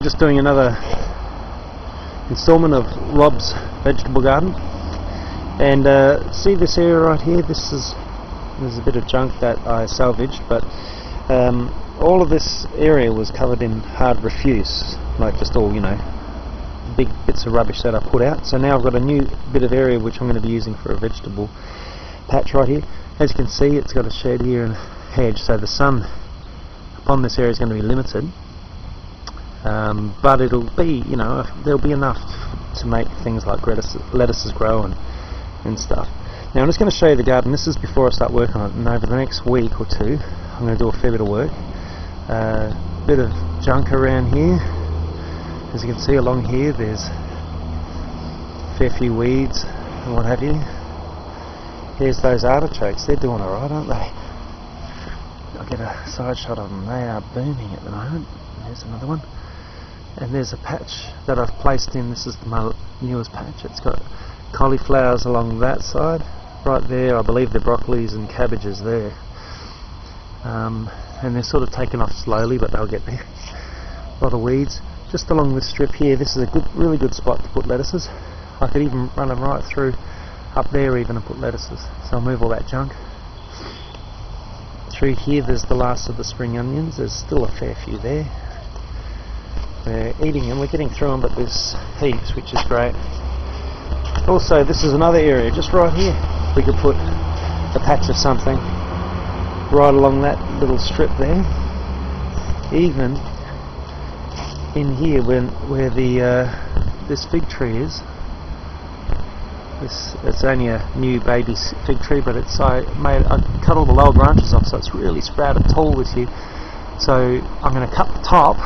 just doing another installment of Rob's vegetable garden, and see this area right here. There's a bit of junk that I salvaged, but all of this area was covered in hard refuse, like just all, you know, big bits of rubbish that I put out. So now I've got a new bit of area which I'm going to be using for a vegetable patch right here. As you can see, it's got a shed here and a hedge, so the sun upon this area is going to be limited, but it'll be, you know, there'll be enough to make things like lettuces grow and stuff. Now I'm just going to show you the garden. This is before I start working on it, and over the next week or two I'm going to do a fair bit of work. Bit of junk around here. As you can see along here, there's a fair few weeds and what have you. Here's those artichokes. They're doing alright, aren't they? I'll get a side shot of them. They are booming at the moment. There's another one. And there's a patch that I've placed in. This is my newest patch. It's got cauliflowers along that side. Right there, I believe they're broccolis and cabbages there. And they're sort of taking off slowly, but they'll get there. A lot of weeds. Just along this strip here, this is a really good spot to put lettuces. I could even run them right through up there even and put lettuces. So I'll move all that junk. Through here there's the last of the spring onions. There's still a fair few there. We're eating them, we're getting through them, but there's heaps, which is great. Also, this is another area just right here. We could put a patch of something right along that little strip there. Even in here where the this fig tree is. It's only a new baby fig tree, but I cut all the lower branches off, so it's really sprouted tall this year. So I'm going to cut the top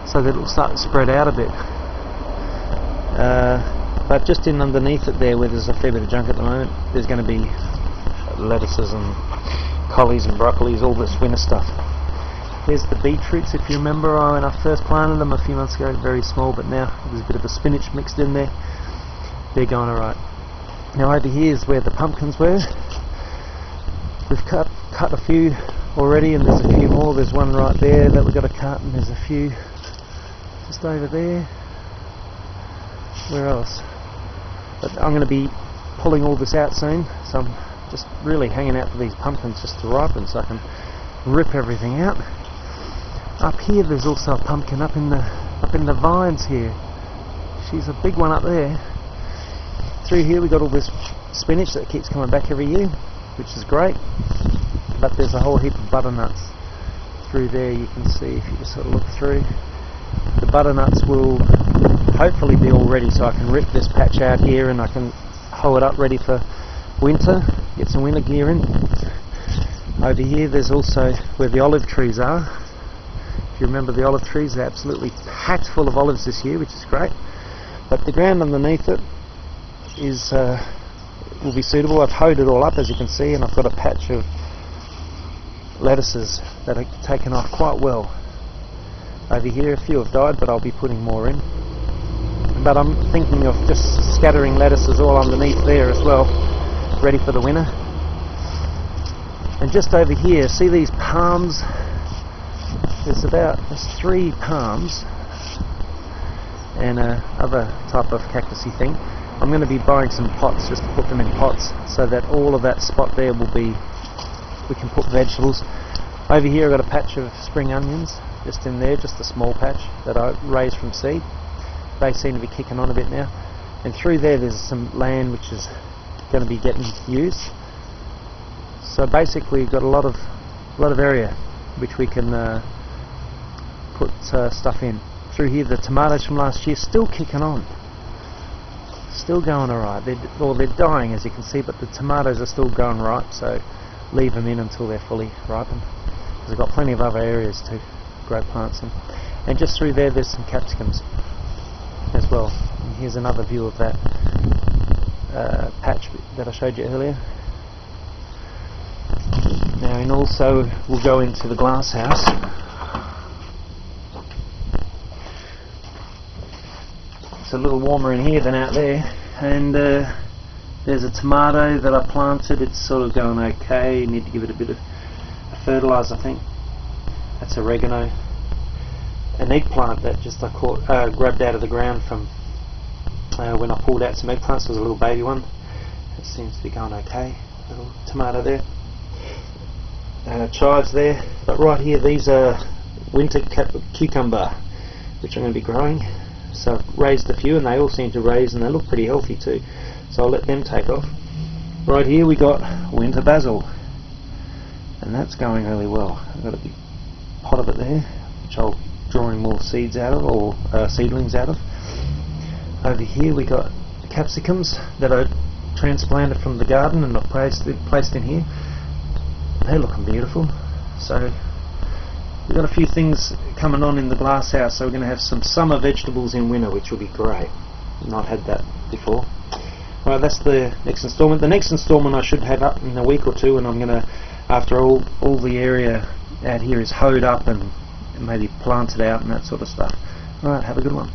so that it'll start to spread out a bit. But just in underneath it there, where there's a fair bit of junk at the moment, there's going to be lettuces and collies and broccolis, all this winter stuff. Here's the beetroots. If you remember, when I first planted them a few months ago, very small, but now there's a bit of a spinach mixed in there. They're going alright. Now over here is where the pumpkins were. We've cut a few already, and there's a few more. There's one right there that we've got to cut, and there's a few just over there. Where else? But I'm going to be pulling all this out soon, so I'm just really hanging out for these pumpkins just to ripen so I can rip everything out. Up here there's also a pumpkin up in the vines here. She's a big one up there. Through here we got all this spinach that keeps coming back every year, which is great. But there's a whole heap of butternuts through there. You can see if you just sort of look through. The butternuts will hopefully be all ready, so I can rip this patch out here and I can hoe it up ready for winter. Get some winter gear in. Over here there's also where the olive trees are. If you remember the olive trees, they're absolutely packed full of olives this year, which is great. But the ground underneath it will be suitable. I've hoed it all up, as you can see, and I've got a patch of lettuces that are taken off quite well. Over here a few have died, but I'll be putting more in. But I'm thinking of just scattering lettuces all underneath there as well, ready for the winter. And just over here, see these palms? There's 3 palms and other type of cactusy thing. I'm going to be buying some pots just to put them in pots, so that all of that spot there will be, we can put vegetables. Over here I've got a patch of spring onions just in there, just a small patch that I raised from seed. They seem to be kicking on a bit now. And through there's some land which is going to be getting used. So basically we've got a lot of area which we can put stuff in. Through here the tomatoes from last year still kicking on. Still going alright. They're dying, as you can see, but the tomatoes are still going ripe, so leave them in until they're fully ripened. Because I've got plenty of other areas to grow plants in. And just through there's some capsicums as well. And here's another view of that patch that I showed you earlier. Now, and also we'll go into the glass house. It's a little warmer in here than out there, and there's a tomato that I planted. It's sort of going okay. You need to give it a bit of fertiliser, I think. That's oregano. an eggplant that just I caught, grabbed out of the ground from when I pulled out some eggplants. It was a little baby one. It seems to be going okay. Little tomato there. Chives there. But right here, these are winter cucumber, which I'm going to be growing. So I've raised a few, and they all seem to raise, and they look pretty healthy too. So I'll let them take off. Right here we got winter basil, and that's going really well. I've got a big pot of it there, which I'll be drawing more seeds out of, or seedlings out of. Over here we got capsicums that I transplanted from the garden and I've placed in here. They're looking beautiful. So we've got a few things coming on in the glass house, so we're going to have some summer vegetables in winter, which will be great. I've not had that before. Right, that's the next instalment. The next instalment I should have up in a week or two, and I'm going to, after all the area out here is hoed up and maybe planted out and that sort of stuff. Alright, have a good one.